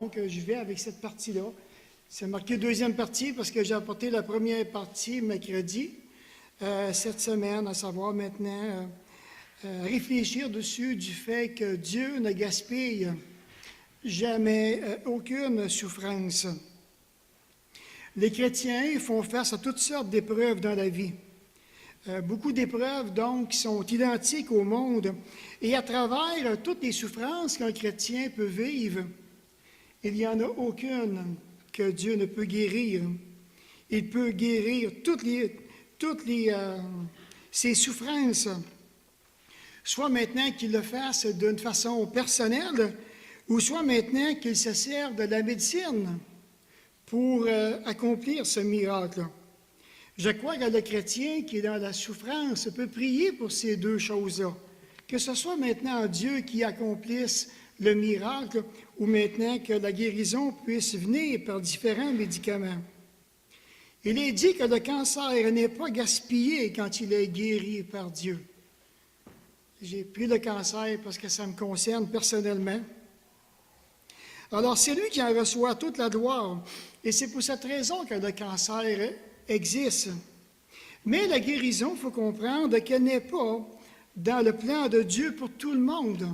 Donc, je vais avec cette partie-là. C'est marqué deuxième partie parce que j'ai apporté la première partie mercredi cette semaine, à savoir maintenant réfléchir dessus du fait que Dieu ne gaspille jamais aucune souffrance. Les chrétiens font face à toutes sortes d'épreuves dans la vie. Beaucoup d'épreuves, donc, qui sont identiques au monde. Et à travers toutes les souffrances qu'un chrétien peut vivre, il n'y en a aucune que Dieu ne peut guérir. Il peut guérir toutes ces souffrances, soit maintenant qu'il le fasse d'une façon personnelle, ou soit maintenant qu'il se sert de la médecine pour accomplir ce miracle. Je crois que le chrétien qui est dans la souffrance peut prier pour ces deux choses-là, que ce soit maintenant Dieu qui accomplisse le miracle ou maintenant que la guérison puisse venir par différents médicaments. Il est dit que le cancer n'est pas gaspillé quand il est guéri par Dieu. J'ai pris le cancer parce que ça me concerne personnellement. Alors, c'est lui qui en reçoit toute la gloire. Et c'est pour cette raison que le cancer existe. Mais la guérison, il faut comprendre qu'elle n'est pas dans le plan de Dieu pour tout le monde.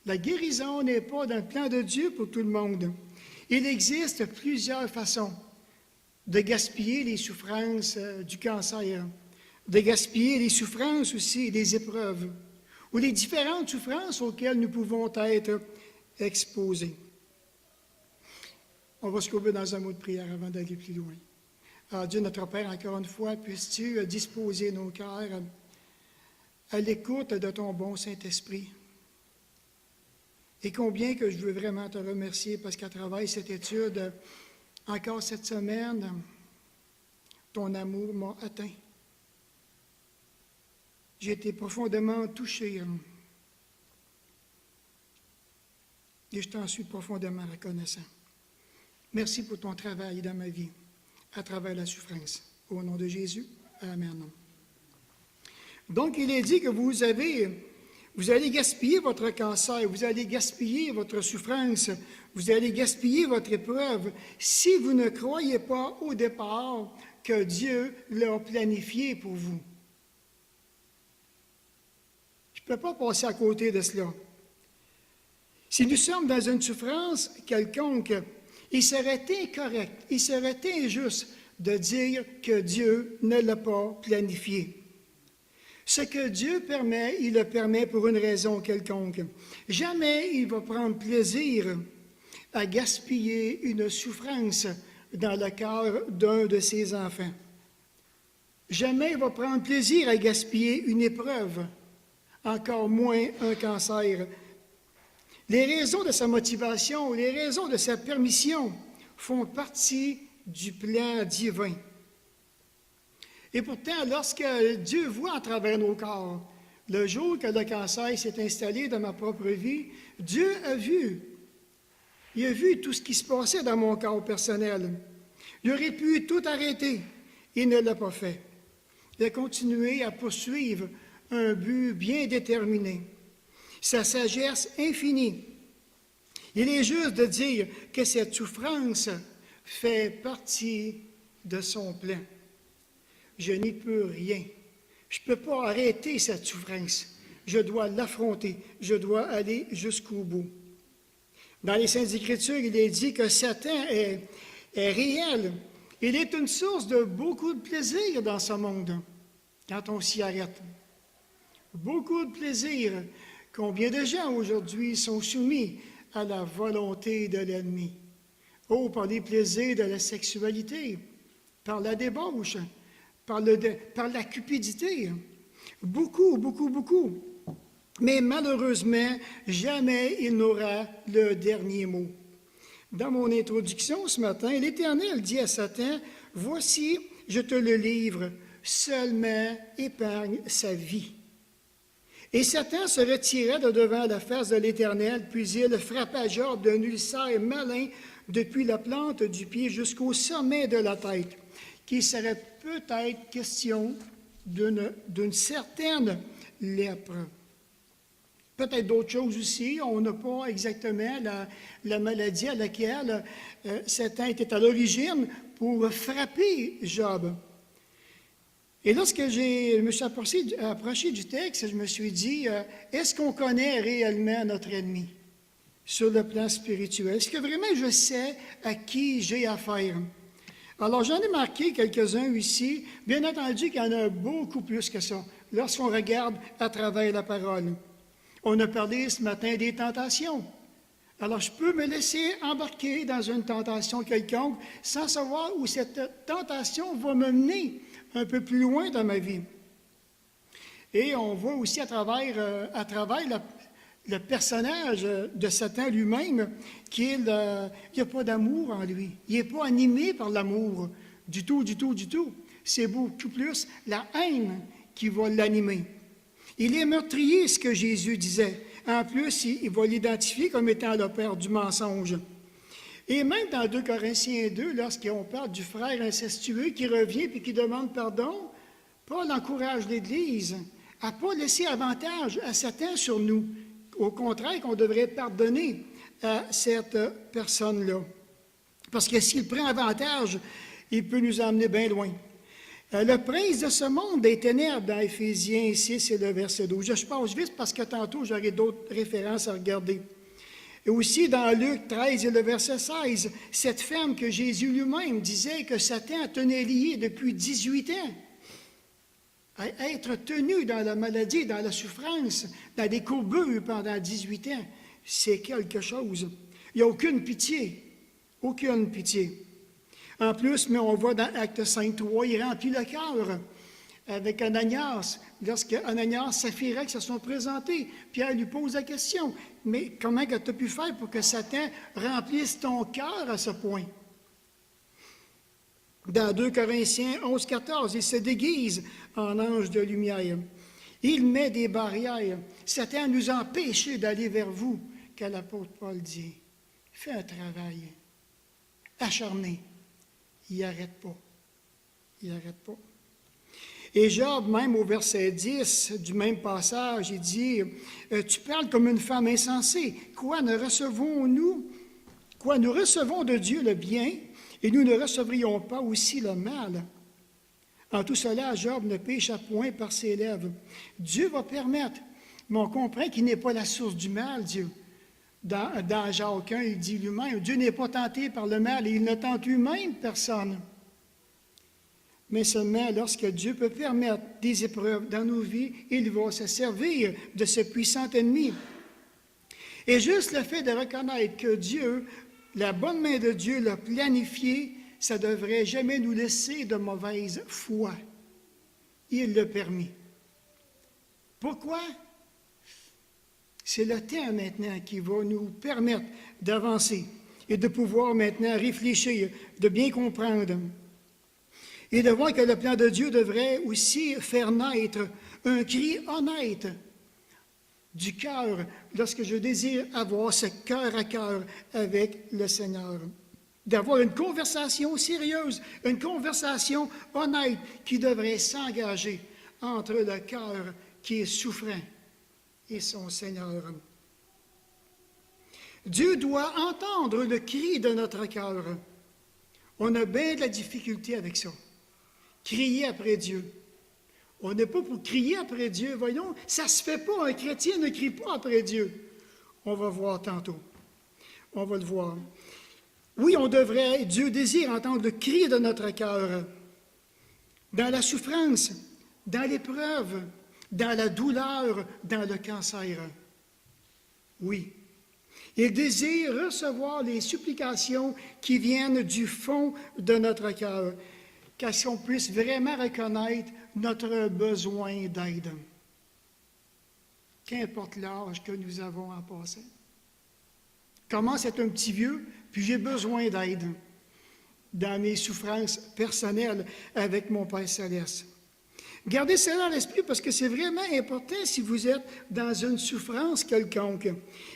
La guérison n'est pas dans le plan de Dieu pour tout le monde. Il existe plusieurs façons de gaspiller les souffrances du cancer, de gaspiller les souffrances aussi des épreuves, ou les différentes souffrances auxquelles nous pouvons être exposés. On va se courber dans un mot de prière avant d'aller plus loin. Alors, Dieu notre Père, encore une fois, puisses-tu disposer nos cœurs à l'écoute de ton bon Saint-Esprit. Et combien que je veux vraiment te remercier parce qu'à travers cette étude, encore cette semaine, ton amour m'a atteint. J'ai été profondément touché. Et je t'en suis profondément reconnaissant. Merci pour ton travail dans ma vie, à travers la souffrance. Au nom de Jésus, Amen. Donc, il est dit que vous allez gaspiller votre cancer, vous allez gaspiller votre souffrance, vous allez gaspiller votre épreuve si vous ne croyez pas au départ que Dieu l'a planifié pour vous. Je ne peux pas passer à côté de cela. Si nous sommes dans une souffrance quelconque, il serait incorrect, il serait injuste de dire que Dieu ne l'a pas planifié. Ce que Dieu permet, il le permet pour une raison quelconque. Jamais il va prendre plaisir à gaspiller une souffrance dans le cœur d'un de ses enfants. Jamais il va prendre plaisir à gaspiller une épreuve, encore moins un cancer. Les raisons de sa motivation, les raisons de sa permission font partie du plan divin. Et pourtant, lorsque Dieu voit à travers nos corps, le jour que le cancer s'est installé dans ma propre vie, Dieu a vu. Il a vu tout ce qui se passait dans mon corps personnel. Il aurait pu tout arrêter. Il ne l'a pas fait. Il a continué à poursuivre un but bien déterminé. Sa sagesse infinie. Il est juste de dire que cette souffrance fait partie de son plan. Je n'y peux rien. Je ne peux pas arrêter cette souffrance. Je dois l'affronter. Je dois aller jusqu'au bout. Dans les Saintes Écritures, il est dit que Satan est réel. Il est une source de beaucoup de plaisir dans ce monde, quand on s'y arrête. Beaucoup de plaisir. Combien de gens aujourd'hui sont soumis à la volonté de l'ennemi? Oh, par les plaisirs de la sexualité, par la débauche, par la cupidité. Beaucoup, beaucoup, beaucoup. Mais malheureusement, jamais il n'aura le dernier mot. Dans mon introduction ce matin, l'Éternel dit à Satan, « Voici, je te le livre, seulement épargne sa vie. » Et Satan se retira de devant la face de l'Éternel, puis il frappa Job d'un ulcère malin depuis la plante du pied jusqu'au sommet de la tête, qu'il serait peut-être question d'une certaine lèpre. peut-être d'autres choses aussi. On n'a pas exactement la maladie à laquelle Satan était à l'origine pour frapper Job. Et lorsque je me suis approché du texte, je me suis dit, est-ce qu'on connaît réellement notre ennemi sur le plan spirituel? Est-ce que vraiment je sais à qui j'ai affaire? Alors, j'en ai marqué quelques-uns ici. Bien entendu qu'il y en a beaucoup plus que ça, lorsqu'on regarde à travers la parole. On a parlé ce matin des tentations. Alors, je peux me laisser embarquer dans une tentation quelconque sans savoir où cette tentation va me mener un peu plus loin dans ma vie. Et on voit aussi à travers le personnage de Satan lui-même qu'il n'y a pas d'amour en lui. Il n'est pas animé par l'amour du tout, du tout, du tout. C'est beaucoup plus la haine qui va l'animer. Il est meurtrier, ce que Jésus disait. En plus, il va l'identifier comme étant le père du mensonge. Et même dans 2 Corinthiens 2, lorsqu'on parle du frère incestueux qui revient et qui demande pardon, Paul encourage l'Église à ne pas laisser avantage à Satan sur nous. Au contraire, qu'on devrait pardonner à cette personne-là. Parce que s'il prend avantage, il peut nous emmener bien loin. Le prince de ce monde des ténèbres dans Éphésiens 6 et le verset 12. Je passe vite parce que tantôt j'aurai d'autres références à regarder. Et aussi dans Luc 13 et le verset 16, cette femme que Jésus lui-même disait que Satan tenait liée depuis 18 ans. À être tenu dans la maladie, dans la souffrance, dans des courbures pendant 18 ans, c'est quelque chose. Il n'y a aucune pitié. Aucune pitié. En plus, mais on voit dans Acte 5.3, il remplit le cœur avec Ananias. Lorsque Ananias, Saphira se sont présentés, Pierre lui pose la question, mais comment tu as pu faire pour que Satan remplisse ton cœur à ce point? Dans 2 Corinthiens 11.14, il se déguise en ange de lumière. Il met des barrières. Satan nous a empêchés d'aller vers vous, que l'apôtre Paul dit. Fais un travail acharné. Il n'arrête pas. Il n'arrête pas. Et Job, même au verset 10 du même passage, il dit, « Tu parles comme une femme insensée. Quoi, nous recevons de Dieu le bien, et nous ne recevrions pas aussi le mal. » En tout cela, Job ne pécha point par ses lèvres. Dieu va permettre, mais on comprend qu'il n'est pas la source du mal, Dieu. Dans Jacques 1, il dit lui-même, Dieu n'est pas tenté par le mal et il ne tente lui-même personne. Mais seulement lorsque Dieu peut permettre des épreuves dans nos vies, il va se servir de ce puissant ennemi. Et juste le fait de reconnaître que Dieu, la bonne main de Dieu l'a planifié, ça ne devrait jamais nous laisser de mauvaise foi. Il l'a permis. Pourquoi? C'est le temps maintenant qui va nous permettre d'avancer et de pouvoir maintenant réfléchir, de bien comprendre et de voir que le plan de Dieu devrait aussi faire naître un cri honnête du cœur lorsque je désire avoir ce cœur à cœur avec le Seigneur. D'avoir une conversation sérieuse, une conversation honnête qui devrait s'engager entre le cœur qui est souffrant et son Seigneur. Dieu doit entendre le cri de notre cœur. On a bien de la difficulté avec ça. Crier après Dieu. On n'est pas pour crier après Dieu, voyons, ça ne se fait pas. Un chrétien ne crie pas après Dieu. On va voir tantôt. On va le voir. Oui, Dieu désire entendre le cri de notre cœur. Dans la souffrance, dans l'épreuve, dans la douleur, dans le cancer. Oui. Il désire recevoir les supplications qui viennent du fond de notre cœur, qu'on puisse vraiment reconnaître notre besoin d'aide. Qu'importe l'âge que nous avons en passant. Commence à être un petit vieux, puis j'ai besoin d'aide dans mes souffrances personnelles avec mon Père Céleste. Gardez cela à l'esprit parce que c'est vraiment important si vous êtes dans une souffrance quelconque.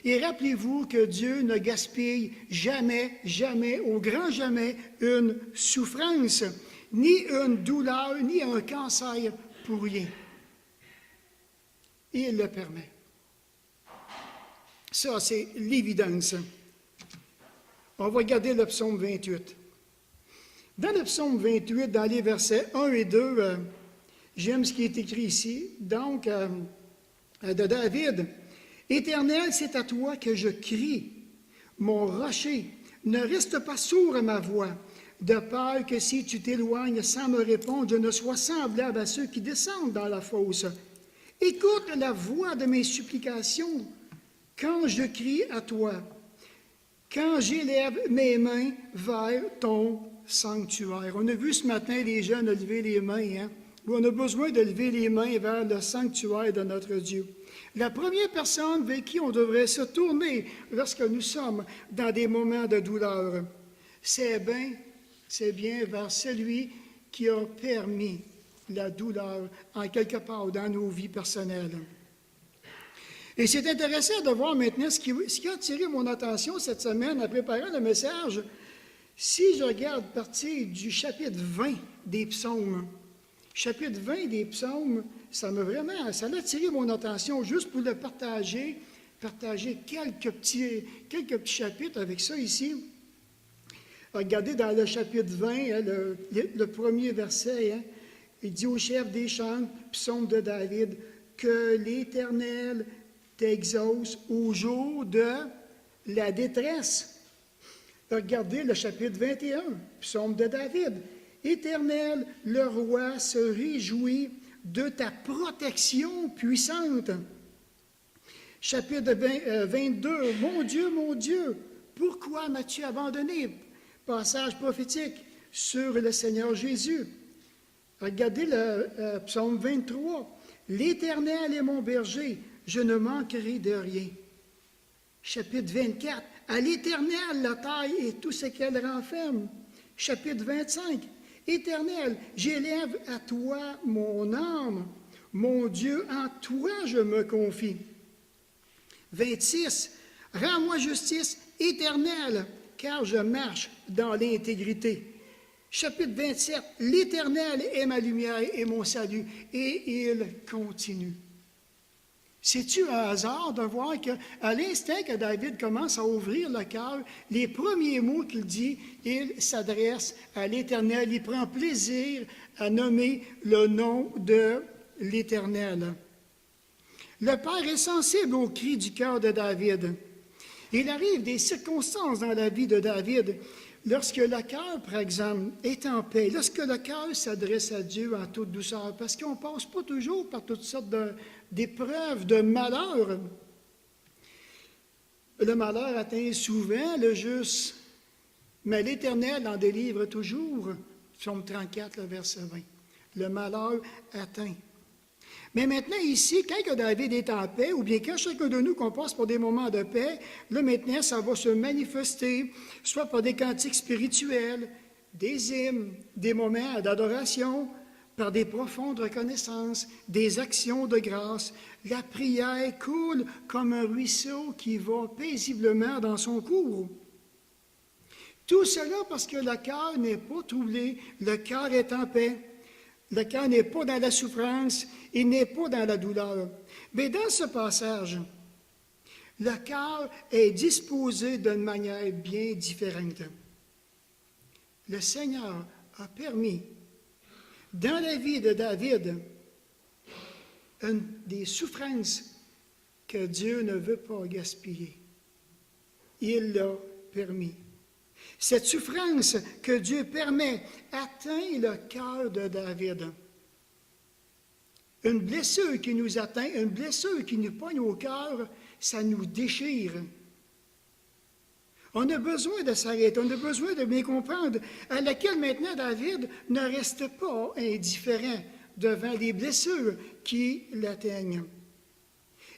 Et rappelez-vous que Dieu ne gaspille jamais, jamais, au grand jamais, une souffrance, ni une douleur, ni un cancer pour rien. Et il le permet. Ça, c'est l'évidence. On va regarder le psaume 28. Dans le psaume 28, dans les versets 1 et 2, j'aime ce qui est écrit ici. Donc, de David, « Éternel, c'est à toi que je crie, mon rocher. Ne reste pas sourd à ma voix, de peur que si tu t'éloignes sans me répondre, je ne sois semblable à ceux qui descendent dans la fosse. Écoute la voix de mes supplications quand je crie à toi, quand j'élève mes mains vers ton sanctuaire. » On a vu ce matin les jeunes lever les mains, hein? On a besoin de lever les mains vers le sanctuaire de notre Dieu. La première personne vers qui on devrait se tourner lorsque nous sommes dans des moments de douleur, c'est bien vers celui qui a permis la douleur en quelque part dans nos vies personnelles. Et c'est intéressant de voir maintenant ce qui a attiré mon attention cette semaine en préparant le message. Si je regarde partir du chapitre 20 des psaumes, chapitre 20 des psaumes, ça a attiré mon attention juste pour le partager quelques petits chapitres avec ça ici. Regardez dans le chapitre 20, hein, le premier verset, hein, il dit au chef des chants, psaume de David, que l'Éternel t'exauce au jour de la détresse. Regardez le chapitre 21, psaume de David. Éternel, le roi se réjouit de ta protection puissante. Chapitre 22, mon Dieu, pourquoi m'as-tu abandonné? Passage prophétique sur le Seigneur Jésus. Regardez le psaume 23. L'Éternel est mon berger, je ne manquerai de rien. Chapitre 24. À l'Éternel la taille et tout ce qu'elle renferme. Chapitre 25. Éternel, j'élève à toi mon âme. Mon Dieu, en toi je me confie. 26. Rends-moi justice éternelle, car je marche dans l'intégrité. Chapitre 27. L'Éternel est ma lumière et mon salut, et il continue. C'est-tu un hasard de voir qu'à l'instant que David commence à ouvrir le cœur, les premiers mots qu'il dit, il s'adresse à l'Éternel, il prend plaisir à nommer le nom de l'Éternel. Le Père est sensible au cri du cœur de David. Il arrive des circonstances dans la vie de David lorsque le cœur, par exemple, est en paix, lorsque le cœur s'adresse à Dieu en toute douceur, parce qu'on ne passe pas toujours par toutes sortes d'épreuves, de malheurs. Le malheur atteint souvent le juste, mais l'Éternel en délivre toujours. Psaume 34, le verset 20. Le malheur atteint. Mais maintenant, ici, quand David est en paix, ou bien quand chacun de nous qu'on passe par des moments de paix, là maintenant, ça va se manifester, soit par des cantiques spirituels, des hymnes, des moments d'adoration, par des profondes reconnaissances, des actions de grâce. La prière coule comme un ruisseau qui va paisiblement dans son cours. Tout cela parce que le cœur n'est pas troublé, le cœur est en paix. Le cœur n'est pas dans la souffrance, il n'est pas dans la douleur. Mais dans ce passage, le cœur est disposé d'une manière bien différente. Le Seigneur a permis, dans la vie de David, des souffrances que Dieu ne veut pas gaspiller. Il l'a permis. Cette souffrance que Dieu permet atteint le cœur de David. Une blessure qui nous atteint, une blessure qui nous pogne au cœur, ça nous déchire. On a besoin de s'arrêter, on a besoin de bien comprendre, à laquelle maintenant David ne reste pas indifférent devant les blessures qui l'atteignent.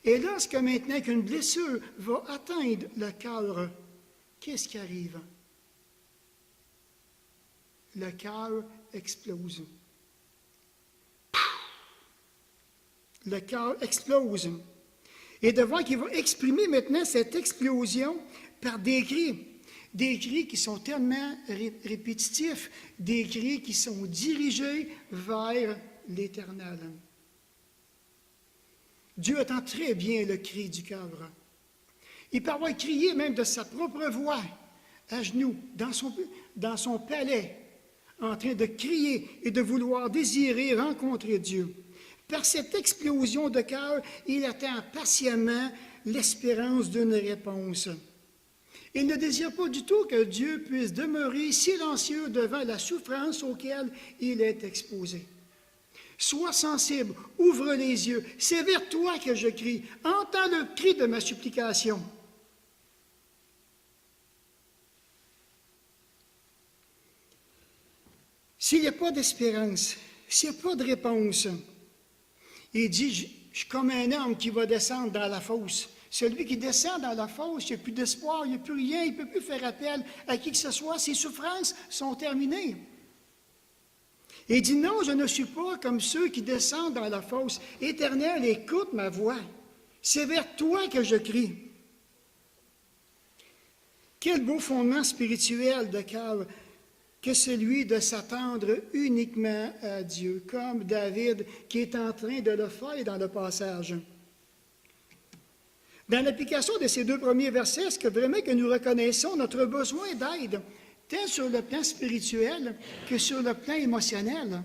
Et lorsque maintenant qu'une blessure va atteindre le cœur, qu'est-ce qui arrive? Le cœur explose. Le cœur explose. Et de voir qu'il va exprimer maintenant cette explosion par des cris qui sont tellement répétitifs, des cris qui sont dirigés vers l'Éternel. Dieu entend très bien le cri du cœur. Il peut avoir crié même de sa propre voix, à genoux, dans son palais, en train de crier et de vouloir désirer rencontrer Dieu. Par cette explosion de cœur, il attend patiemment l'espérance d'une réponse. Il ne désire pas du tout que Dieu puisse demeurer silencieux devant la souffrance auquel il est exposé. Sois sensible, ouvre les yeux, c'est vers toi que je crie, entends le cri de ma supplication. S'il n'y a pas d'espérance, s'il n'y a pas de réponse, il dit, je suis comme un homme qui va descendre dans la fosse. Celui qui descend dans la fosse, il n'y a plus d'espoir, il n'y a plus rien, il ne peut plus faire appel à qui que ce soit, ses souffrances sont terminées. Et il dit, non, je ne suis pas comme ceux qui descendent dans la fosse. Éternel, écoute ma voix. C'est vers toi que je crie. Quel beau fondement spirituel de cœur que celui de s'attendre uniquement à Dieu, comme David qui est en train de le faire dans le passage. Dans l'application de ces 2 premiers versets, est-ce que vraiment que nous reconnaissons notre besoin d'aide, tant sur le plan spirituel que sur le plan émotionnel?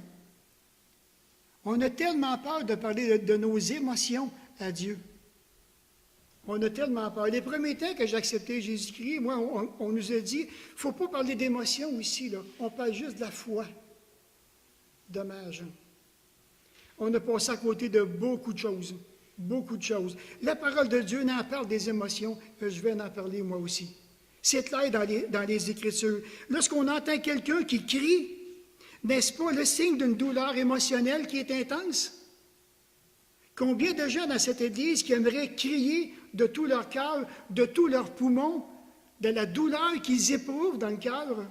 On a tellement peur de parler de nos émotions à Dieu. On a tellement peur. Les premiers temps que j'ai accepté Jésus-Christ, moi, on nous a dit, il ne faut pas parler d'émotions ici, là. On parle juste de la foi. Dommage. On a passé à côté de beaucoup de choses. Beaucoup de choses. La parole de Dieu n'en parle des émotions, je vais en parler moi aussi. C'est clair dans les Écritures. Lorsqu'on entend quelqu'un qui crie, n'est-ce pas le signe d'une douleur émotionnelle qui est intense? Combien de gens dans cette Église qui aimeraient crier de tout leur cœur, de tous leurs poumons, de la douleur qu'ils éprouvent dans le cœur?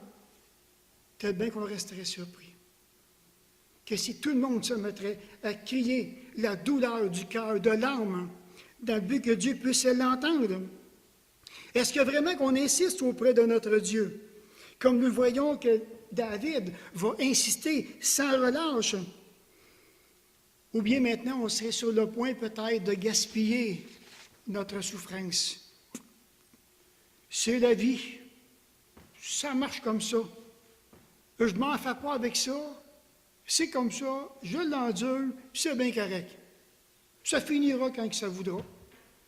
Peut-être bien qu'on resterait surpris. Que si tout le monde se mettrait à crier la douleur du cœur, de l'âme, dans le but que Dieu puisse l'entendre. Est-ce que vraiment qu'on insiste auprès de notre Dieu? Comme nous voyons que David va insister sans relâche. Ou bien maintenant, on serait sur le point peut-être de gaspiller notre souffrance. C'est la vie. Ça marche comme ça. Je ne m'en fais pas avec ça. C'est comme ça, je l'endure, puis c'est bien correct. Ça finira quand ça voudra.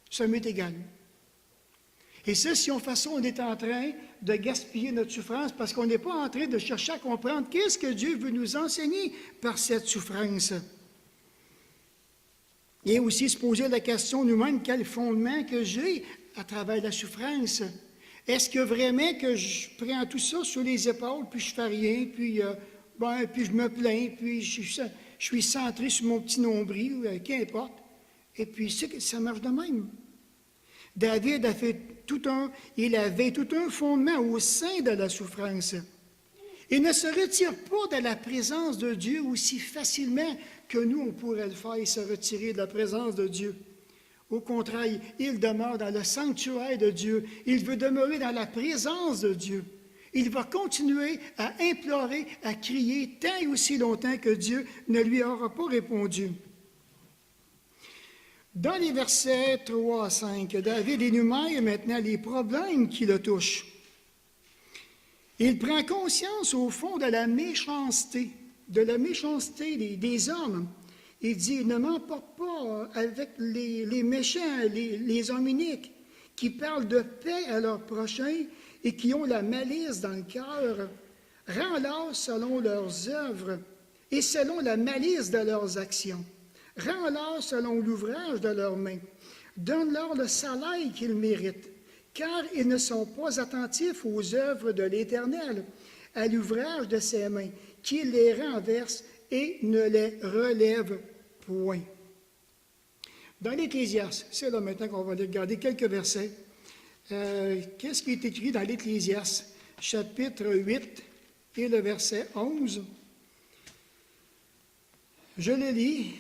Ça m'est égal. Et ça, si on fait ça, on est en train de gaspiller notre souffrance parce qu'on n'est pas en train de chercher à comprendre qu'est-ce que Dieu veut nous enseigner par cette souffrance. Et aussi se poser la question nous-mêmes, quel fondement que j'ai à travers la souffrance? Est-ce que vraiment que je prends tout ça sur les épaules, puis je ne fais rien, puis je me plains, puis je suis centré sur mon petit nombril, qu'importe. Et puis ça marche de même. David il avait tout un fondement au sein de la souffrance. Il ne se retire pas de la présence de Dieu aussi facilement que nous, on pourrait le faire et se retirer de la présence de Dieu. Au contraire, il demeure dans le sanctuaire de Dieu. Il veut demeurer dans la présence de Dieu. Il va continuer à implorer, à crier tant et aussi longtemps que Dieu ne lui aura pas répondu. Dans les versets 3 à 5, David énumère maintenant les problèmes qui le touchent. Il prend conscience au fond de la méchanceté des hommes. Il dit, ne m'emporte pas avec les méchants, les hommes iniques, qui parlent de paix à leurs prochains et qui ont la malice dans le cœur. Rends-leur selon leurs œuvres et selon la malice de leurs actions. Rends-leur selon l'ouvrage de leurs mains. Donne-leur le salaire qu'ils méritent, car ils ne sont pas attentifs aux œuvres de l'Éternel, à l'ouvrage de ses mains, qui les renverse et ne les relève point. Dans l'Ecclésiaste, c'est là maintenant qu'on va aller regarder quelques versets. Qu'est-ce qui est écrit dans l'Ecclésiaste, chapitre 8 et le verset 11? Je le lis.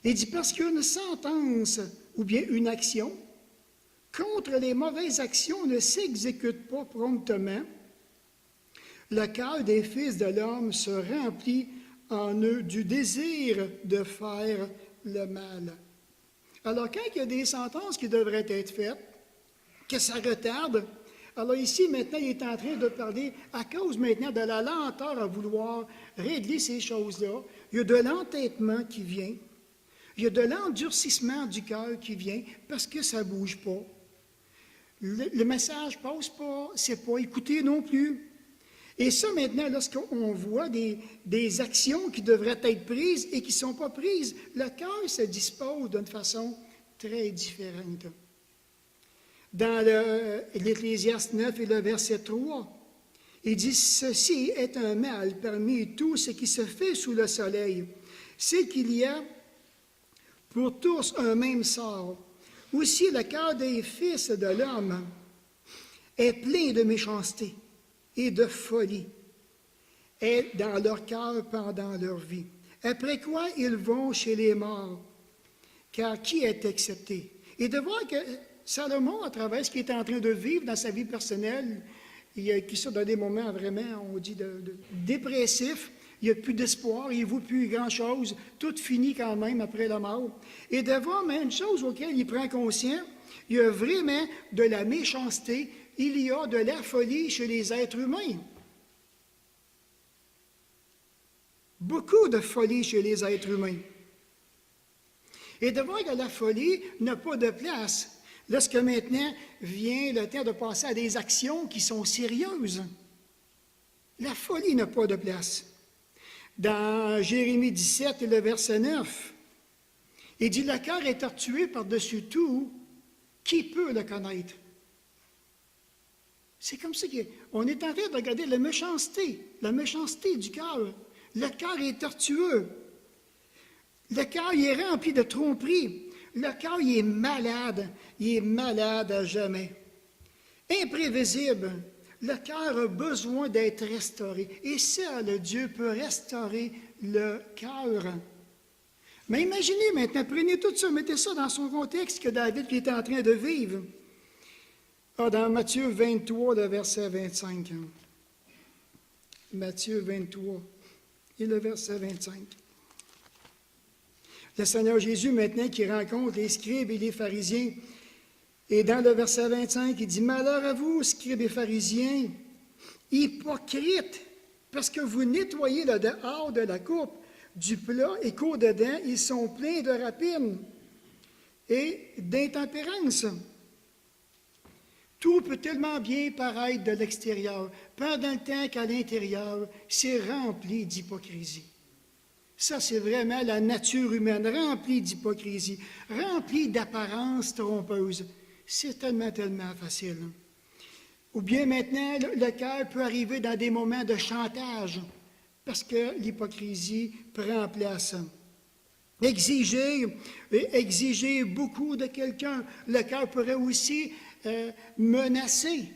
Il dit, parce qu'une sentence ou bien une action contre les mauvaises actions ne s'exécute pas promptement, le cœur des fils de l'homme se remplit en eux du désir de faire le mal. Alors, quand il y a des sentences qui devraient être faites, que ça retarde, alors ici, maintenant, il est en train de parler, à cause maintenant de la lenteur à vouloir régler ces choses-là, il y a de l'entêtement qui vient, il y a de l'endurcissement du cœur qui vient, parce que ça ne bouge pas. Le message ne passe pas, c'est pas écouté non plus. Et ça, maintenant, lorsqu'on voit des actions qui devraient être prises et qui ne sont pas prises, le cœur se dispose d'une façon très différente. Dans l'Ecclésiaste 9 et le verset 3, il dit « Ceci est un mal parmi tout ce qui se fait sous le soleil, c'est qu'il y a pour tous un même sort. Aussi le cœur des fils de l'homme est plein de méchanceté et de folie est dans leur cœur pendant leur vie. Après quoi ils vont chez les morts, car qui est accepté? » Et de voir que Salomon, à travers ce qu'il est en train de vivre dans sa vie personnelle, qui sort dans des moments vraiment, on dit, de dépressifs, il n'y a plus d'espoir, il ne vaut plus grand-chose, tout finit quand même après la mort. Et de voir même une chose auquel il prend conscience, il y a vraiment de la méchanceté, il y a de la folie chez les êtres humains. Beaucoup de folie chez les êtres humains. Et de voir que la folie n'a pas de place lorsque maintenant vient le temps de passer à des actions qui sont sérieuses. La folie n'a pas de place. Dans Jérémie 17 et le verset 9, il dit « Le cœur est tortué par-dessus tout, qui peut le connaître? » C'est comme ça qu'on est en train de regarder la méchanceté du cœur. Le cœur est tortueux. Le cœur il est rempli de tromperies. Le cœur il est malade à jamais. Imprévisible. Le cœur a besoin d'être restauré. Et seul Dieu peut restaurer le cœur. Mais imaginez maintenant, prenez tout ça, mettez ça dans son contexte que David qui était en train de vivre. Dans Matthieu 23, le verset 25. Matthieu 23 et le verset 25. Le Seigneur Jésus, maintenant, qui rencontre les scribes et les pharisiens, et dans le verset 25, il dit « Malheur à vous, scribes et pharisiens, hypocrites, parce que vous nettoyez le dehors de la coupe du plat et qu'au-dedans, ils sont pleins de rapine et d'intempérance. Tout peut tellement bien paraître de l'extérieur, pendant le temps qu'à l'intérieur, c'est rempli d'hypocrisie. » Ça, c'est vraiment la nature humaine, remplie d'hypocrisie, remplie d'apparences trompeuses. C'est tellement facile. Ou bien maintenant, le cœur peut arriver dans des moments de chantage, parce que l'hypocrisie prend place. Exiger beaucoup de quelqu'un. Le cœur pourrait aussi menacer.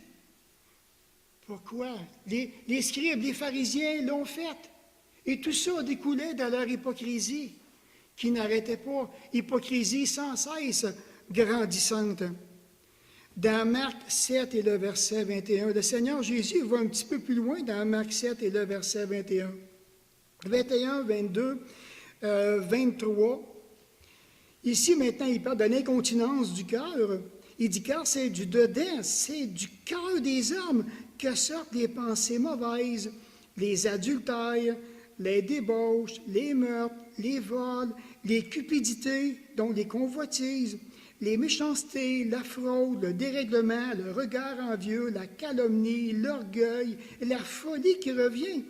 Pourquoi? Les scribes, les pharisiens l'ont fait. Et tout ça découlait de leur hypocrisie, qui n'arrêtait pas. Hypocrisie sans cesse grandissante. Dans Marc 7 et le verset 21, le Seigneur Jésus va un petit peu plus loin dans Marc 7 et le verset 21. 21, 22, 23. Ici, maintenant, il parle de l'incontinence du cœur. Il dit, car c'est du dedans, c'est du cœur des hommes que sortent les pensées mauvaises, les adultères, les débauches, les meurtres, les vols, les cupidités, donc les convoitises, les méchancetés, la fraude, le dérèglement, le regard envieux, la calomnie, l'orgueil, la folie qui revient.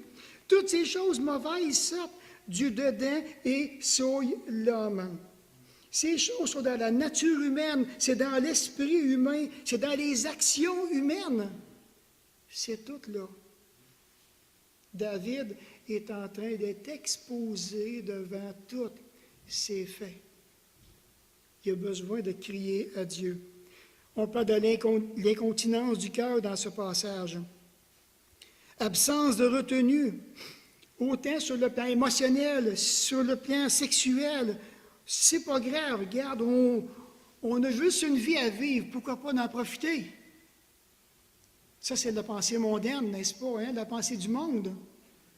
Toutes ces choses mauvaises sortent du dedans et souillent l'homme. Ces choses sont dans la nature humaine, c'est dans l'esprit humain, c'est dans les actions humaines. C'est tout là. David est en train d'être exposé devant tous ces faits. Il a besoin de crier à Dieu. On parle de l'incontinence du cœur dans ce passage. Absence de retenue, autant sur le plan émotionnel, sur le plan sexuel. C'est pas grave, regarde, on a juste une vie à vivre, pourquoi pas en profiter? Ça, c'est la pensée mondaine, n'est-ce pas, hein? La pensée du monde.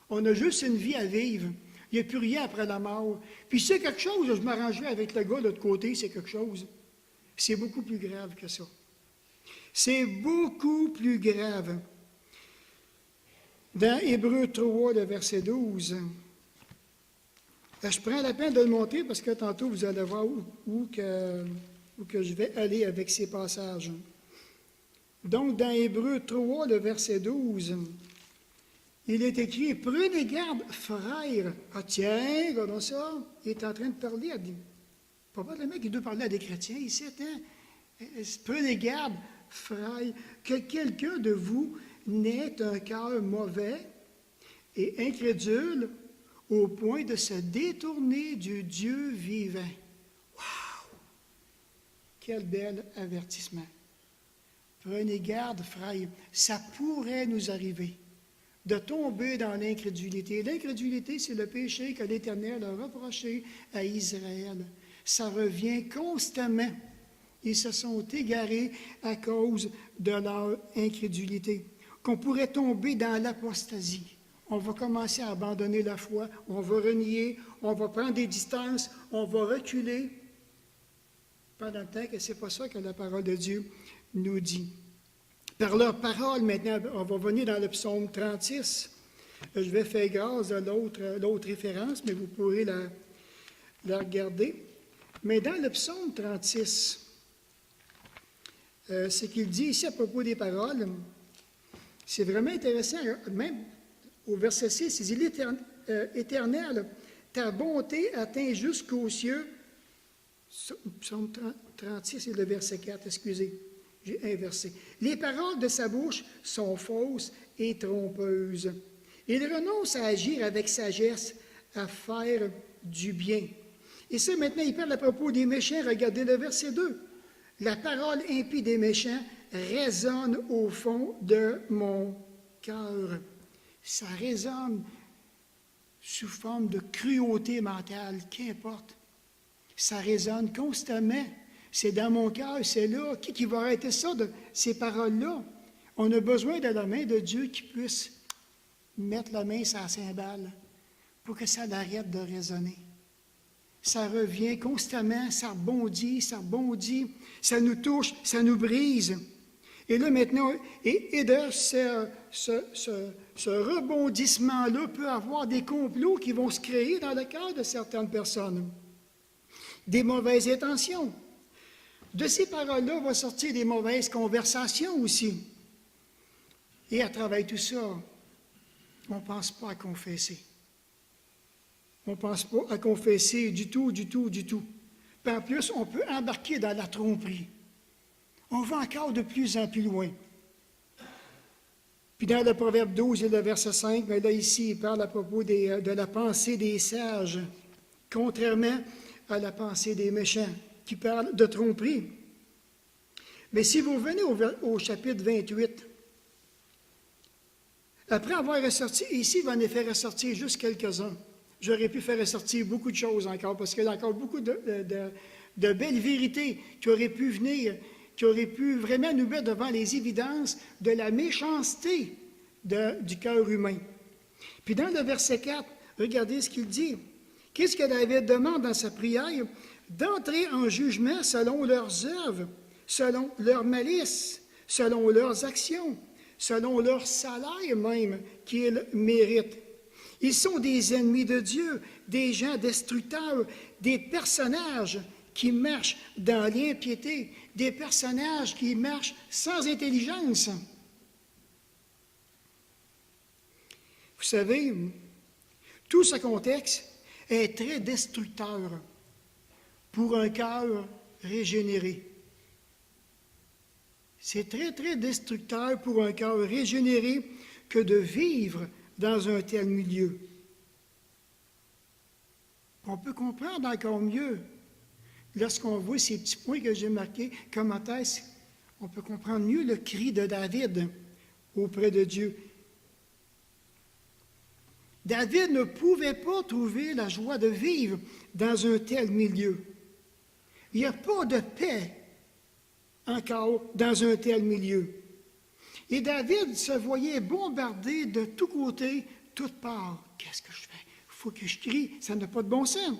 On a juste une vie à vivre. Il n'y a plus rien après la mort. Puis c'est quelque chose, je m'arrangerai avec le gars de l'autre côté, c'est quelque chose. C'est beaucoup plus grave que ça. C'est beaucoup plus grave. Dans Hébreux 3, le verset 12, je prends la peine de le montrer parce que tantôt vous allez voir où que je vais aller avec ces passages. Donc, dans Hébreux 3, le verset 12, il est écrit « Prenez garde, frères. » Ah tiens, regardons ça, il est en train de parler à des... Probablement qu'il doit parler à des chrétiens ici, hein? Prenez garde, frères, que quelqu'un de vous n'ait un cœur mauvais et incrédule au point de se détourner du Dieu vivant. Wow! Quel bel avertissement. Prenez garde, frères, ça pourrait nous arriver de tomber dans l'incrédulité. L'incrédulité, c'est le péché que l'Éternel a reproché à Israël. Ça revient constamment. Ils se sont égarés à cause de leur incrédulité. Qu'on pourrait tomber dans l'apostasie. On va commencer à abandonner la foi, on va renier, on va prendre des distances, on va reculer, pendant le temps que ce n'est pas ça que la parole de Dieu nous dit. Par leur parole, maintenant, on va venir dans le psaume 36. Je vais faire grâce à l'autre référence, mais vous pourrez la regarder. Mais dans le psaume 36, ce qu'il dit ici à propos des paroles, c'est vraiment intéressant. Même au verset 6, il dit « Éternel, ta bonté atteint jusqu'aux cieux. » Psaume 36, c'est le verset 4, excusez, j'ai inversé. « Les paroles de sa bouche sont fausses et trompeuses. Il renonce à agir avec sagesse, à faire du bien. » Et ça, maintenant, il parle à propos des méchants. Regardez le verset 2. « La parole impie des méchants résonne au fond de mon cœur. » Ça résonne sous forme de cruauté mentale, qu'importe. Ça résonne constamment. C'est dans mon cœur, c'est là. Qui va arrêter ça, ces paroles-là? On a besoin de la main de Dieu qui puisse mettre la main sur la cymbale pour que ça arrête de résonner. Ça revient constamment, ça rebondit, ça nous touche, ça nous brise. Et là, maintenant, et de ce rebondissement-là peut avoir des complots qui vont se créer dans le cœur de certaines personnes. Des mauvaises intentions. De ces paroles-là vont sortir des mauvaises conversations aussi. Et à travers tout ça, on ne pense pas à confesser. On ne pense pas à confesser du tout. Puis en plus, on peut embarquer dans la tromperie. On va encore de plus en plus loin. Puis dans le Proverbe 12 et le verset 5, mais là ici, il parle à propos de la pensée des sages, contrairement à la pensée des méchants, qui parle de tromperie. Mais si vous venez au chapitre 28, après avoir ressorti, ici, il va en faire ressortir juste quelques-uns. J'aurais pu faire ressortir beaucoup de choses encore, parce qu'il y a encore beaucoup de belles vérités qui auraient pu venir, qui auraient pu vraiment nous mettre devant les évidences de la méchanceté du cœur humain. Puis dans le verset 4, regardez ce qu'il dit. Qu'est-ce que David demande dans sa prière? D'entrer en jugement selon leurs œuvres, selon leur malice, selon leurs actions, selon leur salaire même qu'ils méritent. Ils sont des ennemis de Dieu, des gens destructeurs, des personnages qui marchent dans l'impiété, des personnages qui marchent sans intelligence. Vous savez, tout ce contexte est très destructeur pour un cœur régénéré. C'est très, très destructeur pour un cœur régénéré que de vivre dans un tel milieu. On peut comprendre encore mieux, lorsqu'on voit ces petits points que j'ai marqués, comment est-ce qu'on peut comprendre mieux le cri de David auprès de Dieu. David ne pouvait pas trouver la joie de vivre dans un tel milieu. Il n'y a pas de paix encore dans un tel milieu. Et David se voyait bombardé de tous côtés, toutes parts. Qu'est-ce que je fais? Il faut que je crie, ça n'a pas de bon sens.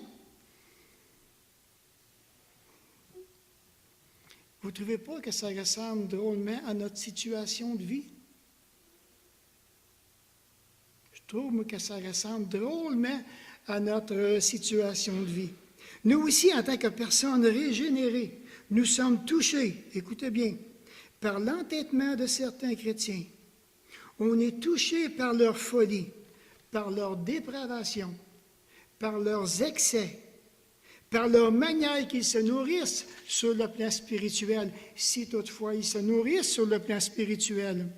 Vous ne trouvez pas que ça ressemble drôlement à notre situation de vie? Je trouve moi, que ça ressemble drôlement à notre situation de vie. Nous aussi, en tant que personnes régénérées, nous sommes touchés, écoutez bien, par l'entêtement de certains chrétiens. On est touchés par leur folie, par leur dépravation, par leurs excès, par leur manière qu'ils se nourrissent sur le plan spirituel, si toutefois ils se nourrissent sur le plan spirituel,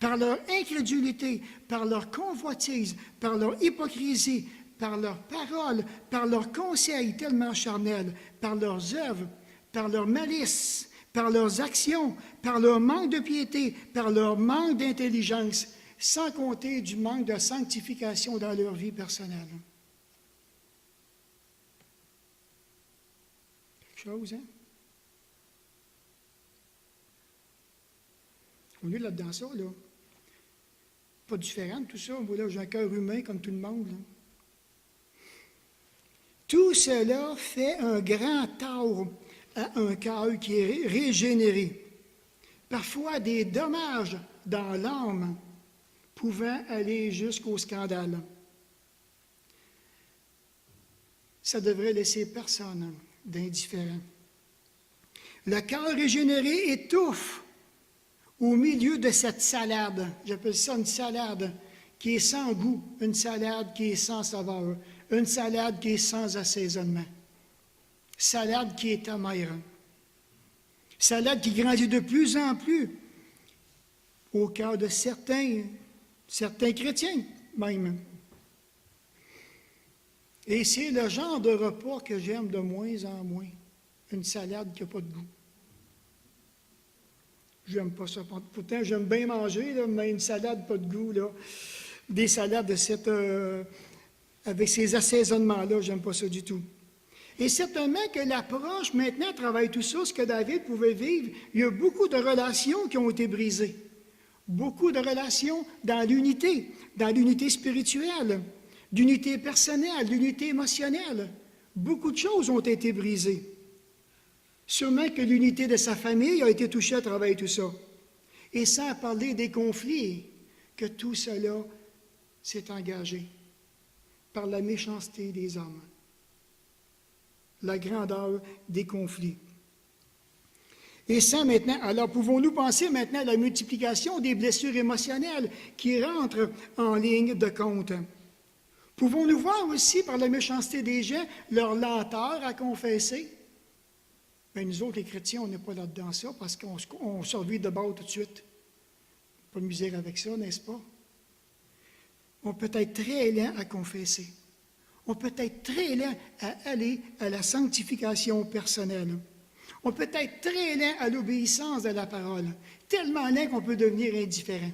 par leur incrédulité, par leur convoitise, par leur hypocrisie, par leurs paroles, par leurs conseils tellement charnels, par leurs œuvres, par leur malice, par leurs actions, par leur manque de piété, par leur manque d'intelligence, sans compter du manque de sanctification dans leur vie personnelle. Quelque chose, hein? On est là-dedans ça, là. Pas différent de tout ça. Moi, là, j'ai un cœur humain comme tout le monde, là. Tout cela fait un grand tort à un cœur qui est régénéré. Parfois, des dommages dans l'âme pouvant aller jusqu'au scandale. Ça devrait laisser personne d'indifférent. Le cœur régénéré étouffe au milieu de cette salade. J'appelle ça une salade qui est sans goût, une salade qui est sans saveur, une salade qui est sans assaisonnement, salade qui est amère, salade qui grandit de plus en plus au cœur de certains chrétiens même. Et c'est le genre de repas que j'aime de moins en moins, une salade qui n'a pas de goût. J'aime pas ça. Pourtant, j'aime bien manger, là, mais une salade pas de goût, là. Des salades de avec ces assaisonnements-là, j'aime pas ça du tout. Et certainement que l'approche maintenant travaille tout ça, ce que David pouvait vivre. Il y a beaucoup de relations qui ont été brisées. Beaucoup de relations dans l'unité spirituelle, d'unité personnelle, d'unité émotionnelle. Beaucoup de choses ont été brisées. Sûrement que l'unité de sa famille a été touchée à travers tout ça. Et sans parler des conflits, que tout cela s'est engagé par la méchanceté des hommes, la grandeur des conflits. Et ça maintenant, alors pouvons-nous penser maintenant à la multiplication des blessures émotionnelles qui rentrent en ligne de compte? Pouvons-nous voir aussi par la méchanceté des gens leur lenteur à confesser? Bien, nous autres, les chrétiens, on n'est pas là-dedans ça parce qu'on survit de bord tout de suite. Pas de misère avec ça, n'est-ce pas? On peut être très lent à confesser. On peut être très lent à aller à la sanctification personnelle. On peut être très lent à l'obéissance de la parole. Tellement lent qu'on peut devenir indifférent.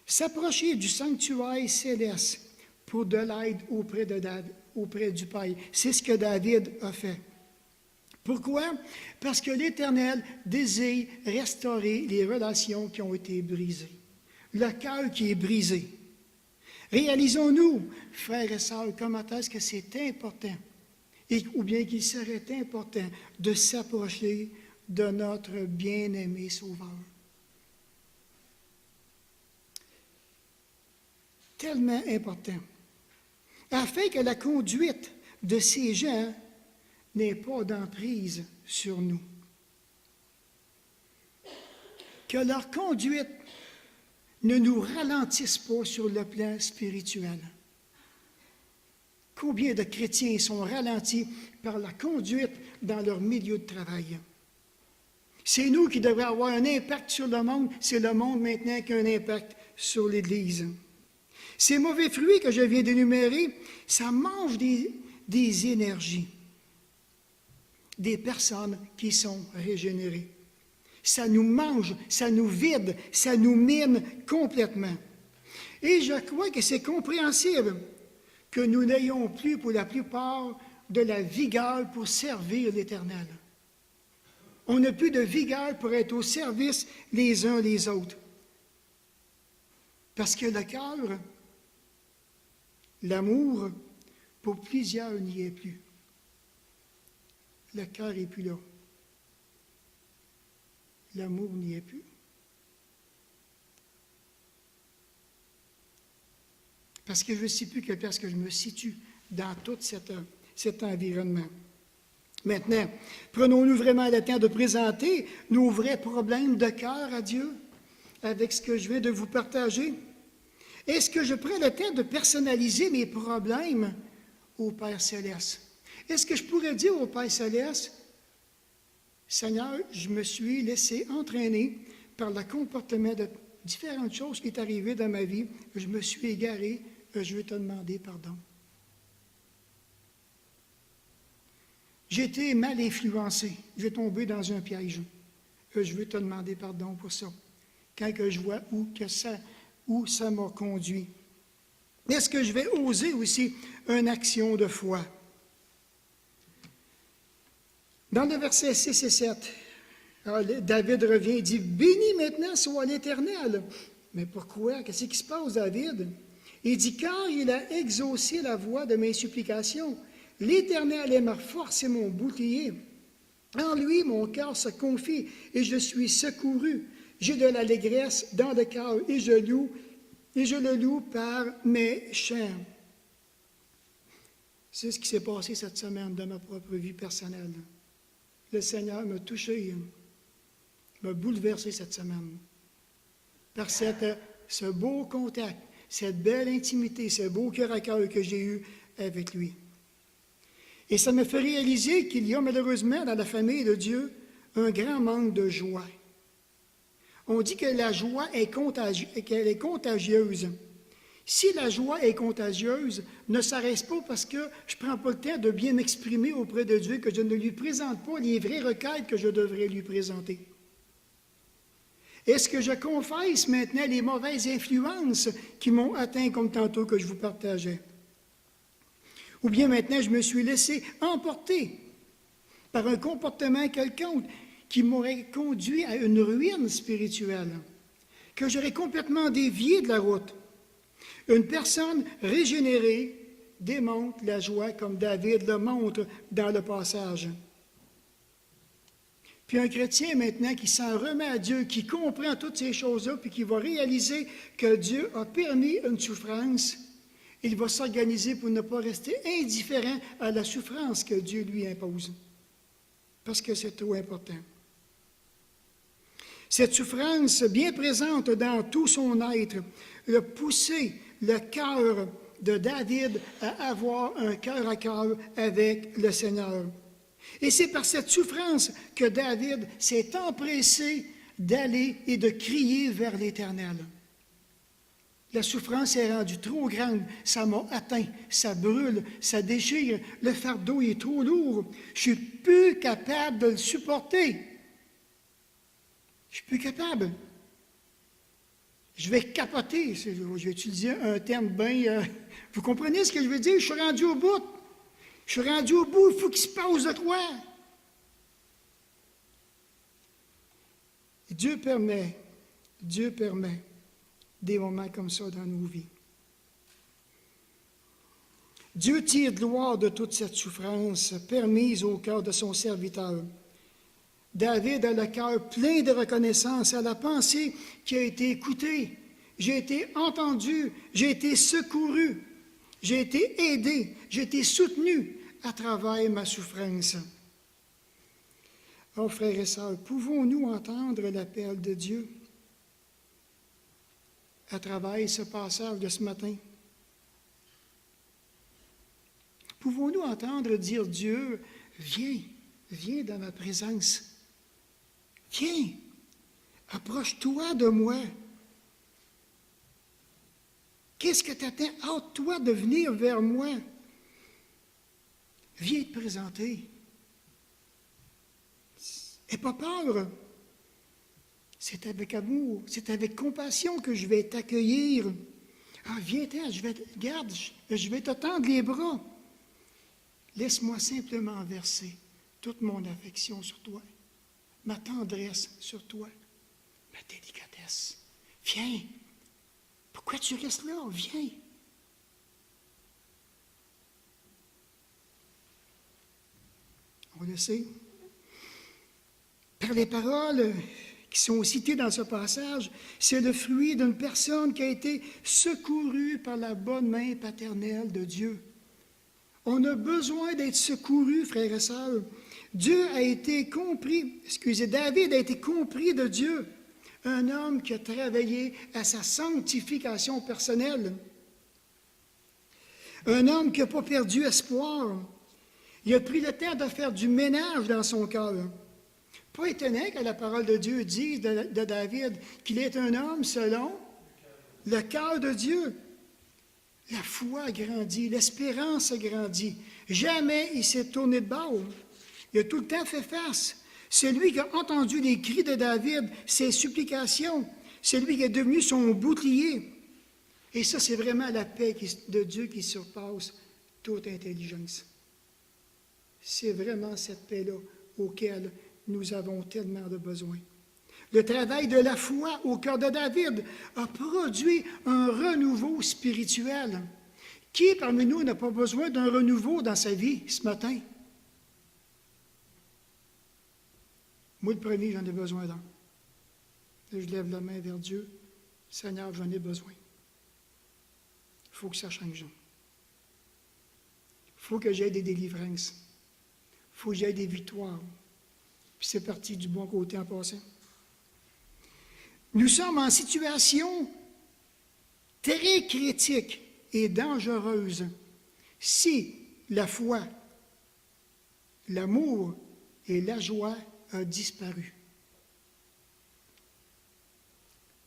S'approcher du sanctuaire céleste pour de l'aide auprès du Père. C'est ce que David a fait. Pourquoi? Parce que l'Éternel désire restaurer les relations qui ont été brisées. Le cœur qui est brisé. Réalisons-nous, frères et sœurs, comment est-ce que c'est important, ou bien qu'il serait important de s'approcher de notre bien-aimé Sauveur. Tellement important. Afin que la conduite de ces gens n'ait pas d'emprise sur nous. Que leur conduite ne nous ralentisse pas sur le plan spirituel. Combien de chrétiens sont ralentis par la conduite dans leur milieu de travail? C'est nous qui devrions avoir un impact sur le monde, c'est le monde maintenant qui a un impact sur l'Église. Ces mauvais fruits que je viens d'énumérer, ça mange des énergies des personnes qui sont régénérées. Ça nous mange, ça nous vide, ça nous mine complètement. Et je crois que c'est compréhensible que nous n'ayons plus, pour la plupart, de la vigueur pour servir l'Éternel. On n'a plus de vigueur pour être au service les uns les autres. Parce que le cœur, l'amour, pour plusieurs, n'y est plus. Le cœur n'est plus là. L'amour n'y est plus. Parce que je ne sais plus quelle place que je me situe dans tout cet environnement. Maintenant, prenons-nous vraiment le temps de présenter nos vrais problèmes de cœur à Dieu avec ce que je viens de vous partager? Est-ce que je prends le temps de personnaliser mes problèmes au Père Céleste? Est-ce que je pourrais dire au Père Céleste, Seigneur, je me suis laissé entraîner par le comportement de différentes choses qui sont arrivées dans ma vie, je me suis égaré, je veux te demander pardon. J'ai été mal influencé, j'ai tombé dans un piège. Je veux te demander pardon pour ça. Quand que je vois où ça m'a conduit. Est-ce que je vais oser aussi une action de foi? Dans le verset 6 et 7, David revient et dit, « Béni maintenant soit l'Éternel. » Mais pourquoi? Qu'est-ce qui se passe, David? Il dit, « Car il a exaucé la voix de mes supplications. L'Éternel est ma force et mon bouclier. En lui, mon cœur se confie et je suis secouru. J'ai de l'allégresse dans le cœur et je le loue par mes chants. » C'est ce qui s'est passé cette semaine dans ma propre vie personnelle. Le Seigneur m'a touché, m'a bouleversé cette semaine par ce beau contact, cette belle intimité, ce beau cœur à cœur que j'ai eu avec lui. Et ça me fait réaliser qu'il y a malheureusement dans la famille de Dieu un grand manque de joie. On dit que la joie qu'elle est contagieuse. Si la joie est contagieuse, ne s'arrête pas parce que je ne prends pas le temps de bien m'exprimer auprès de Dieu, que je ne lui présente pas les vraies requêtes que je devrais lui présenter. Est-ce que je confesse maintenant les mauvaises influences qui m'ont atteint comme tantôt que je vous partageais? Ou bien maintenant je me suis laissé emporter par un comportement quelconque qui m'aurait conduit à une ruine spirituelle, que j'aurais complètement dévié de la route. Une personne régénérée démontre la joie comme David le montre dans le passage. Puis un chrétien maintenant qui s'en remet à Dieu, qui comprend toutes ces choses-là, puis qui va réaliser que Dieu a permis une souffrance, il va s'organiser pour ne pas rester indifférent à la souffrance que Dieu lui impose, parce que c'est trop important. Cette souffrance bien présente dans tout son être a poussé le cœur de David à avoir un cœur à cœur avec le Seigneur. Et c'est par cette souffrance que David s'est empressé d'aller et de crier vers l'Éternel. La souffrance est rendue trop grande, ça m'a atteint, ça brûle, ça déchire, le fardeau est trop lourd, je ne suis plus capable de le supporter. Je ne suis plus capable. Je vais capoter, je vais utiliser un terme bien... vous comprenez ce que je veux dire? Je suis rendu au bout. Je suis rendu au bout, il faut qu'il se passe de quoi? Dieu permet des moments comme ça dans nos vies. Dieu tire gloire de toute cette souffrance permise au cœur de son serviteur. David a le cœur plein de reconnaissance à la pensée qui a été écoutée. J'ai été entendu, j'ai été secouru, j'ai été aidé, j'ai été soutenu à travers ma souffrance. Oh, frères et sœurs, pouvons-nous entendre l'appel de Dieu à travers ce passage de ce matin? Pouvons-nous entendre dire Dieu, viens dans ma présence. Viens, approche-toi de moi. Qu'est-ce que tu attends? Hâte-toi de venir vers moi. Viens te présenter. N'aie pas peur. C'est avec amour, c'est avec compassion que je vais t'accueillir. Ah, viens-t'en, je vais te tendre les bras. Laisse-moi simplement verser toute mon affection sur toi, ma tendresse sur toi, ma délicatesse. Viens, Pourquoi tu restes là? Viens. On le sait. Par les paroles qui sont citées dans ce passage, c'est le fruit d'une personne qui a été secourue par la bonne main paternelle de Dieu. On a besoin d'être secouru, frères et sœurs. David a été compris de Dieu, un homme qui a travaillé à sa sanctification personnelle, un homme qui n'a pas perdu espoir. Il a pris le temps de faire du ménage dans son cœur. Pas étonnant que la parole de Dieu dise de David qu'il est un homme selon le cœur de Dieu. La foi a grandi, l'espérance a grandi. Jamais il s'est tourné de bord. Il a tout le temps fait face. Celui qui a entendu les cris de David, ses supplications, c'est lui qui est devenu son bouclier. Et ça, c'est vraiment la paix de Dieu qui surpasse toute intelligence. C'est vraiment cette paix-là auquel nous avons tellement de besoin. Le travail de la foi au cœur de David a produit un renouveau spirituel. Qui parmi nous n'a pas besoin d'un renouveau dans sa vie ce matin? Moi, le premier, j'en ai besoin d'un. Je lève la main vers Dieu. Seigneur, j'en ai besoin. Il faut que ça change. Il faut que j'aie des délivrances. Il faut que j'aie des victoires. Puis c'est parti du bon côté en passant. Nous sommes en situation très critique et dangereuse si la foi, l'amour et la joie ont disparu.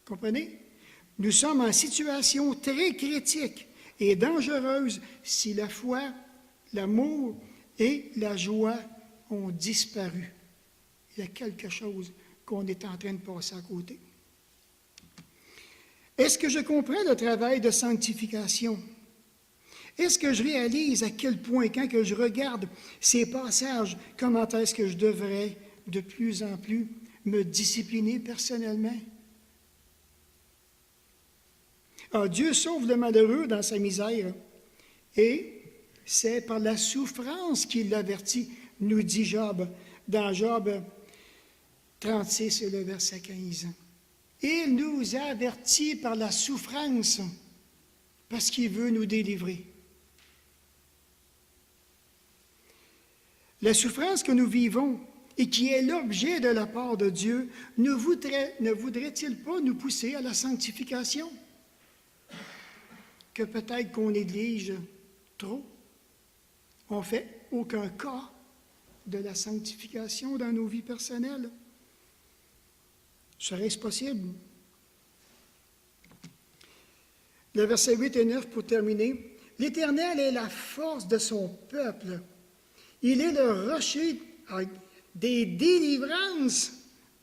Comprenez? Nous sommes en situation très critique et dangereuse si la foi, l'amour et la joie ont disparu. Il y a quelque chose qu'on est en train de passer à côté. Est-ce que je comprends le travail de sanctification? Est-ce que je réalise à quel point, quand que je regarde ces passages, comment est-ce que je devrais de plus en plus me discipliner personnellement? Ah, Dieu sauve le malheureux dans sa misère, et c'est par la souffrance qu'il l'avertit, nous dit Job, dans Job 36 et le verset 15. Il nous avertit par la souffrance parce qu'il veut nous délivrer. La souffrance que nous vivons et qui est l'objet de la part de Dieu ne voudrait-il pas nous pousser à la sanctification? Que peut-être qu'on néglige trop. On ne fait aucun cas de la sanctification dans nos vies personnelles. Serait-ce possible? Le verset 8 et 9 pour terminer. L'Éternel est la force de son peuple. Il est le rocher des délivrances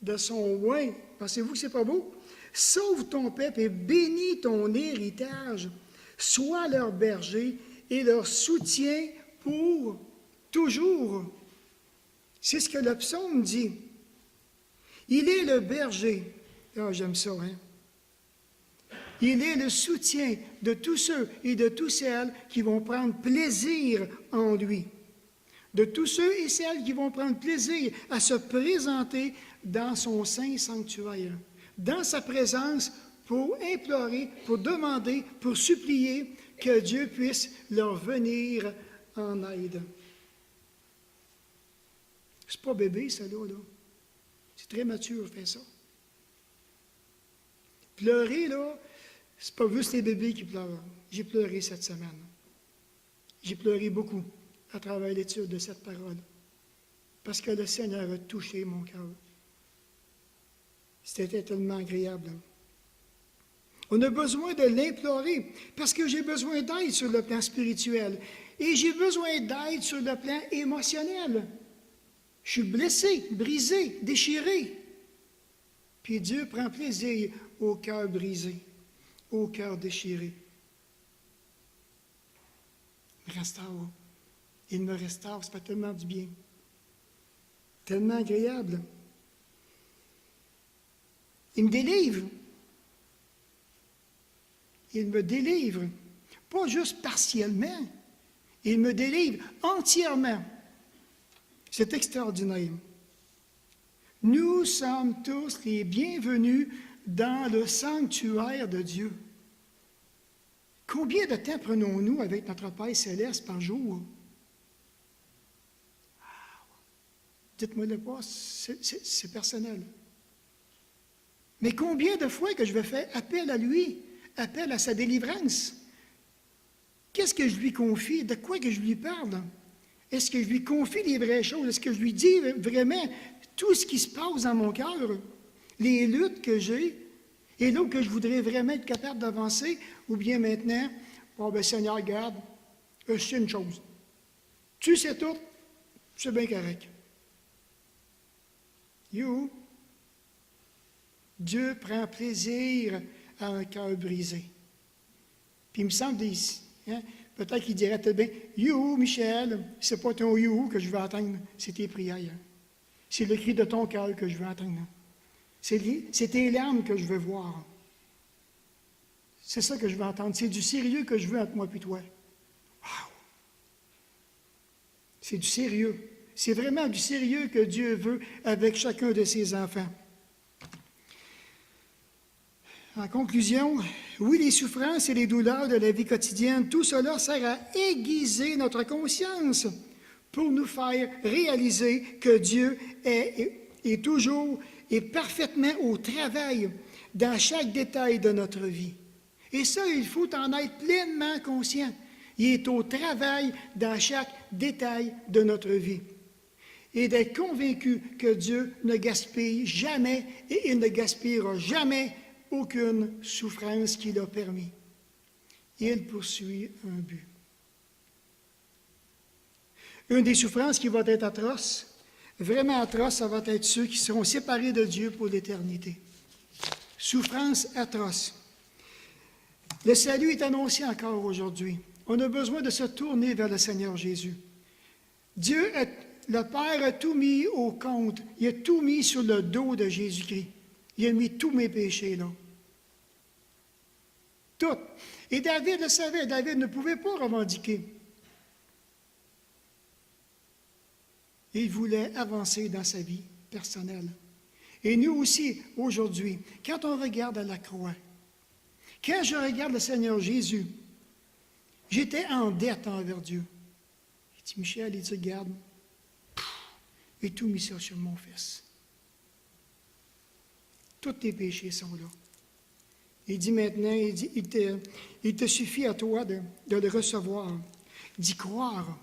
de son oint. Pensez-vous que ce n'est pas beau? Sauve ton peuple et bénis ton héritage. Sois leur berger et leur soutien pour toujours. C'est ce que le psaume dit. Il est le berger. Ah, j'aime ça, hein? Il est le soutien de tous ceux et de toutes celles qui vont prendre plaisir en lui. De tous ceux et celles qui vont prendre plaisir à se présenter dans son saint sanctuaire, dans sa présence pour implorer, pour demander, pour supplier que Dieu puisse leur venir en aide. C'est pas bébé, ça, là. C'est très mature, faire ça. Pleurer, là, c'est pas juste les bébés qui pleurent. J'ai pleuré cette semaine. J'ai pleuré beaucoup à travers l'étude de cette parole. Parce que le Seigneur a touché mon cœur. C'était tellement agréable. On a besoin de l'implorer parce que j'ai besoin d'aide sur le plan spirituel et j'ai besoin d'aide sur le plan émotionnel. Je suis blessé, brisé, déchiré. Puis Dieu prend plaisir au cœur brisé, au cœur déchiré. Il me restaure. Il me restaure, ça fait tellement du bien. Tellement agréable. Il me délivre. il me délivre, pas juste partiellement, il me délivre entièrement. C'est extraordinaire. Nous sommes tous les bienvenus dans le sanctuaire de Dieu. Combien de temps prenons-nous avec notre Père céleste par jour? Dites-moi-le pas, c'est personnel. Mais combien de fois que je vais faire appel à lui, appel à sa délivrance? Qu'est-ce que je lui confie? De quoi que je lui parle? Est-ce que je lui confie les vraies choses? Est-ce que je lui dis vraiment tout ce qui se passe dans mon cœur? Les luttes que j'ai et là où que je voudrais vraiment être capable d'avancer? Ou bien maintenant, oh ben Seigneur, regarde, je sais une chose. Tu sais tout, c'est bien correct. You, Dieu prend plaisir à un cœur brisé. Puis il me semble ici, peut-être qu'il dirait peut-être bien, you, Michel, c'est pas ton you que je veux entendre, c'est tes prières. C'est le cri de ton cœur que je veux entendre. C'est tes larmes que je veux voir. C'est ça que je veux entendre. C'est du sérieux que je veux entre moi et toi. Wow! C'est du sérieux. C'est vraiment du sérieux que Dieu veut avec chacun de ses enfants. En conclusion, oui, les souffrances et les douleurs de la vie quotidienne, tout cela sert à aiguiser notre conscience pour nous faire réaliser que Dieu est toujours et parfaitement au travail dans chaque détail de notre vie. Et ça, il faut en être pleinement conscient. Il est au travail dans chaque détail de notre vie. Et d'être convaincu que Dieu ne gaspille jamais et il ne gaspillera jamais aucune souffrance qu'il a permis. Il poursuit un but. Une des souffrances qui va être atroce, vraiment atroce, ça va être ceux qui seront séparés de Dieu pour l'éternité. Souffrance atroce. Le salut est annoncé encore aujourd'hui. On a besoin de se tourner vers le Seigneur Jésus. Le Père a tout mis au compte. Il a tout mis sur le dos de Jésus-Christ. Il a mis tous mes péchés là. Tout. Et David le savait. David ne pouvait pas revendiquer. Il voulait avancer dans sa vie personnelle. Et nous aussi, aujourd'hui, quand on regarde à la croix, quand je regarde le Seigneur Jésus, j'étais en dette envers Dieu. Il dit, Michel, il dit, regarde, j'ai tout mis ça sur mon fils. Tous tes péchés sont là. Il dit maintenant, il te suffit à toi de le recevoir, d'y croire.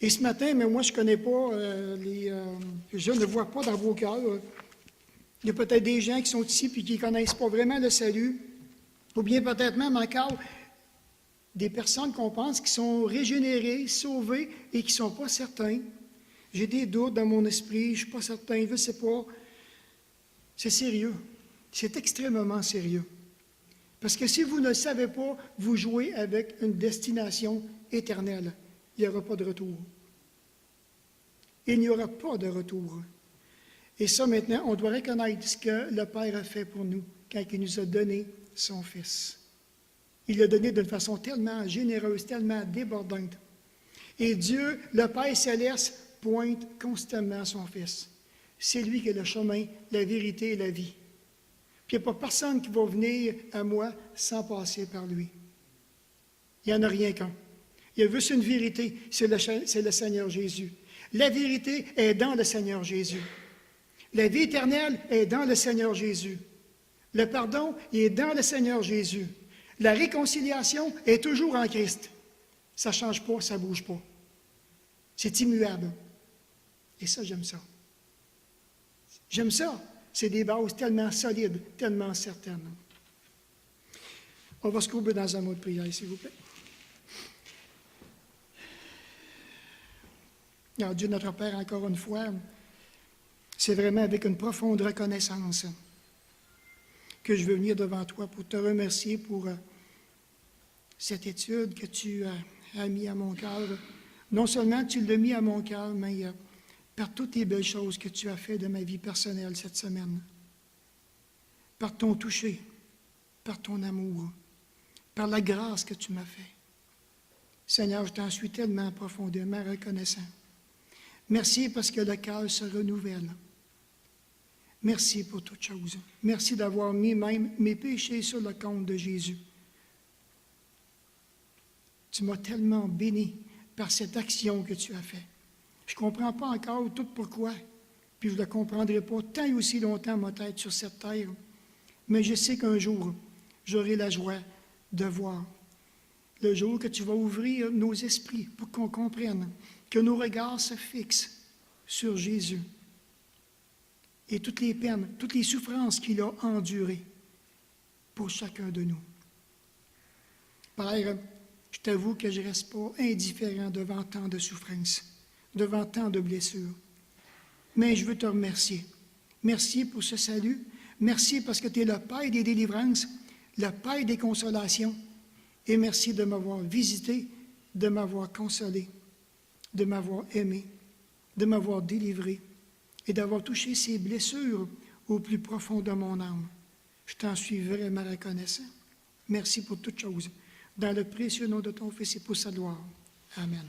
Et ce matin, mais moi, je ne connais pas, je ne vois pas dans vos cœurs. Il y a peut-être des gens qui sont ici et qui ne connaissent pas vraiment le salut. Ou bien peut-être même encore des personnes qu'on pense qui sont régénérées, sauvées et qui ne sont pas certains. J'ai des doutes dans mon esprit, je ne suis pas certain, je ne sais pas. C'est sérieux. C'est extrêmement sérieux. Parce que si vous ne le savez pas, vous jouez avec une destination éternelle. Il n'y aura pas de retour. Il n'y aura pas de retour. Et ça, maintenant, on doit reconnaître ce que le Père a fait pour nous quand il nous a donné son Fils. Il l'a donné d'une façon tellement généreuse, tellement débordante. Et Dieu, le Père céleste, pointe constamment son Fils. C'est lui qui est le chemin, la vérité et la vie. Puis il n'y a pas personne qui va venir à moi sans passer par lui. Il n'y en a rien qu'un. Il y a juste une vérité, c'est le Seigneur Jésus. La vérité est dans le Seigneur Jésus. La vie éternelle est dans le Seigneur Jésus. Le pardon est dans le Seigneur Jésus. La réconciliation est toujours en Christ. Ça ne change pas, ça ne bouge pas. C'est immuable. Et ça, j'aime ça. J'aime ça. C'est des bases tellement solides, tellement certaines. On va se courber dans un mot de prière, s'il vous plaît. Alors, Dieu notre Père, encore une fois, c'est vraiment avec une profonde reconnaissance que je veux venir devant toi pour te remercier pour cette étude que tu as mis à mon cœur. Non seulement tu l'as mis à mon cœur, mais par toutes les belles choses que tu as fait de ma vie personnelle cette semaine. Par ton toucher, par ton amour, par la grâce que tu m'as fait. Seigneur, je t'en suis tellement profondément reconnaissant. Merci parce que le cœur se renouvelle. Merci pour toutes choses. Merci d'avoir mis même mes péchés sur le compte de Jésus. Tu m'as tellement béni par cette action que tu as faite. Je ne comprends pas encore tout pourquoi, puis je ne le comprendrai pas tant et aussi longtemps, ma tête, sur cette terre. Mais je sais qu'un jour, j'aurai la joie de voir. Le jour que tu vas ouvrir nos esprits pour qu'on comprenne, que nos regards se fixent sur Jésus et toutes les peines, toutes les souffrances qu'il a endurées pour chacun de nous. Père, je t'avoue que je ne reste pas indifférent devant tant de souffrances, devant tant de blessures. Mais je veux te remercier. Merci pour ce salut. Merci parce que tu es le Père des délivrances, le Père des consolations. Et merci de m'avoir visité, de m'avoir consolé, de m'avoir aimé, de m'avoir délivré et d'avoir touché ces blessures au plus profond de mon âme. Je t'en suis vraiment reconnaissant. Merci pour toutes choses. Dans le précieux nom de ton Fils et pour sa gloire. Amen.